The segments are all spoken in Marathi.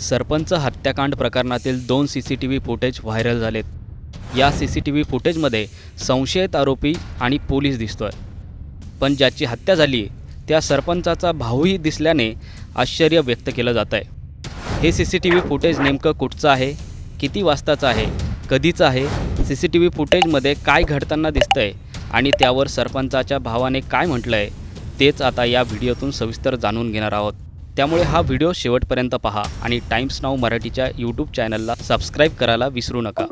सरपंच हत्याकांड प्रकरणातील 2 CCTV फुटेज व्हायरल झालेत। या CCTV फुटेजमध्ये संशयित आरोपी आणि पोलीस दिसतोय। पण ज्याची हत्या झाली त्या सरपंचाचा भाऊही दिसल्याने आश्चर्य व्यक्त केलं जात आहे। हे CCTV फुटेज नेमकं कुठचं आहे, किती वाजताचं आहे, कधीचं आहे, CCTV फुटेजमध्ये काय घडताना दिसतंय आणि त्यावर सरपंचाच्या भावाने काय म्हटलंय तेच आता या व्हिडिओतून सविस्तर जाणून घेणार आहोत। त्यामुळे हा व्हिडिओ शेवटपर्यंत पहा आणि टाइम्स नाऊ मराठीच्या यूट्यूब चॅनलला सबस्क्राईब करायला विसरू नका।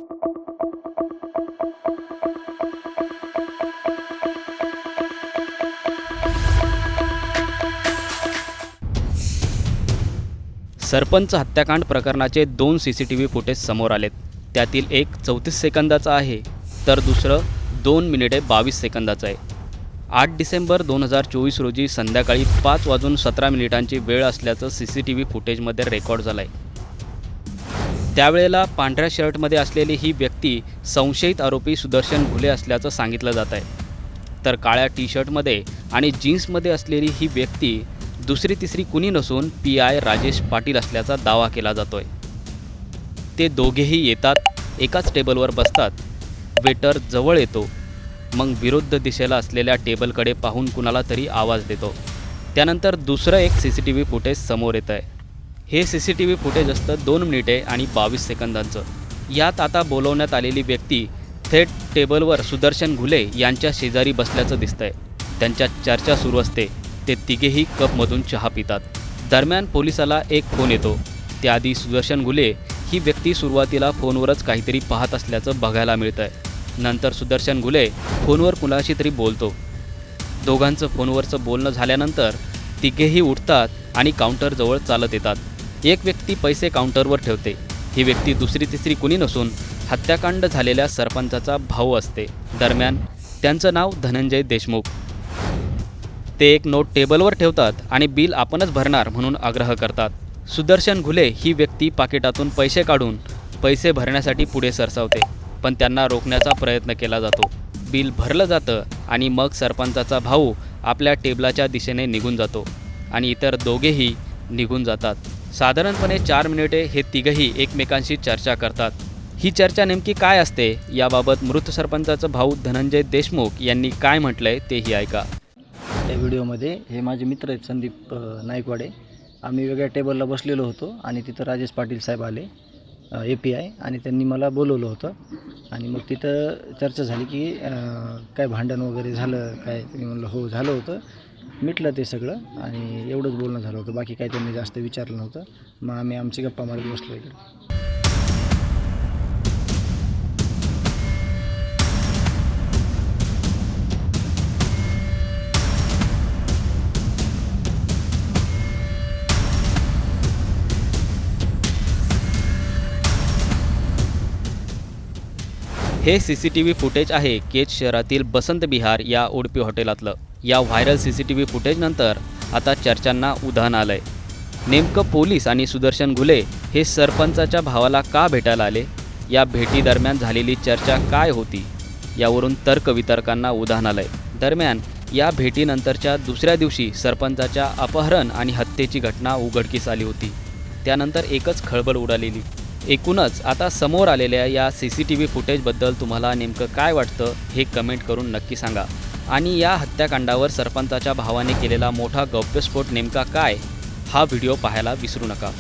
सरपंच हत्याकांड प्रकरणाचे 2 CCTV फुटेज समोर आलेत। त्यातील एक 34 सेकंदाचा आहे तर दुसरं 2 मिनिटे 22 सेकंदाचं आहे। 8 डिसेंबर 2024 रोजी संध्याकाळी 5:17 वेळ असल्याचं CCTV फुटेजमध्ये रेकॉर्ड झालं आहे। त्यावेळेला पांढऱ्या शर्टमध्ये असलेली ही व्यक्ती संशयित आरोपी सुदर्शन घुले असल्याचं सांगितलं जात आहे, तर काळ्या टी-शर्टमध्ये आणि जीन्समध्ये असलेली ही व्यक्ती दुसरी तिसरी कुणी नसून PI राजेश पाटील असल्याचा दावा केला जातोय। ते दोघेही येतात, एकाच टेबलवर बसतात, वेटर जवळ येतो, मग विरुद्ध दिशेला असलेल्या टेबलकडे पाहून कुणाला तरी आवाज देतो। त्यानंतर दुसरं एक CCTV फुटेज समोर येतं आहे। हे CCTV फुटेज असतं 2 मिनिटे आणि 22 सेकंदांचं। यात आता बोलवण्यात आलेली व्यक्ती थेट टेबलवर सुदर्शन घुले यांच्या शेजारी बसल्याचं दिसतंय। त्यांच्यात चर्चा सुरू असते। ते तिघेही कपमधून चहा पितात। दरम्यान पोलिसाला एक फोन येतो। त्याआधी सुदर्शन घुले ही व्यक्ती सुरुवातीला फोनवरच काहीतरी पाहत असल्याचं बघायला मिळतं आहे। नंतर सुदर्शन घुले फोनवर कुणाशी तरी बोलतो। दोघांचं फोनवरचं बोलणं झाल्यानंतर तिघेही उठतात आणि काउंटरजवळ चालत येतात। एक व्यक्ती पैसे काउंटरवर ठेवते। ही व्यक्ती दुसरी तिसरी कुणी नसून हत्याकांड झालेल्या सरपंचाचा भाऊ असते। दरम्यान त्यांचं नाव धनंजय देशमुख। ते एक नोट टेबलवर ठेवतात आणि बिल आपणच भरणार म्हणून आग्रह करतात। सुदर्शन घुले ही व्यक्ती पाकिटातून पैसे काढून पैसे भरण्यासाठी पुढे सरसावते, पण त्यांना रोखण्याचा प्रयत्न केला जातो। बिल भरलं जातं आणि मग सरपंचाचा भाऊ आपल्या टेबलाच्या दिशेने निघून जातो आणि इतर दोघेही निघून जातात। साधारणपणे 4 मिनिटे हे तिघंही एकमेकांशी चर्चा करतात। ही चर्चा नेमकी काय असते याबाबत मृत सरपंचाचा भाऊ धनंजय देशमुख यांनी काय म्हटलंय तेही ऐका। त्या व्हिडिओमध्ये हे माझे मित्र आहेत संदीप नाईकवाडे। आम्ही वेगळ्या टेबलला बसलेलो होतो आणि तिथं राजेश पाटील साहेब आले API आणि त्यांनी मला बोलवलं होतं आणि मग तिथं चर्चा झाली की काय भांडण वगैरे झालं काय। मी म्हणलं हो झालं होतं, मिटलं ते सगळं आणि एवढंच बोलणं झालं होतं, बाकी काही त्यांनी जास्त विचारलं नव्हतं। मग आम्ही आमची गप्पा मारत बसलो इकडे। हे CCTV फुटेज आहे केज शहरातील बसंत विहार या उडपी हॉटेलातलं। या व्हायरल CCTV फुटेजनंतर आता चर्चांना उधाण आलंय। नेमकं पोलीस आणि सुदर्शन घुले हे सरपंचाच्या भावाला का भेटायला आले, या भेटीदरम्यान झालेली चर्चा काय होती यावरून तर्कवितर्कांना उधाण आलंय। दरम्यान या भेटीनंतरच्या दुसऱ्या दिवशी सरपंचाच्या अपहरण आणि हत्येची घटना उघडकीस आली होती। त्यानंतर एकच खळबळ उडालेली। एकूणच आता समोर आलेल्या या CCTV फुटेजबद्दल तुम्हाला नेमकं काय वाटतं हे कमेंट करून नक्की सांगा। आणि या हत्याकांडावर सरपंचाच्या भावाने केलेला मोठा गौप्यस्फोट नेमका काय हा व्हिडिओ पाहायला विसरू नका।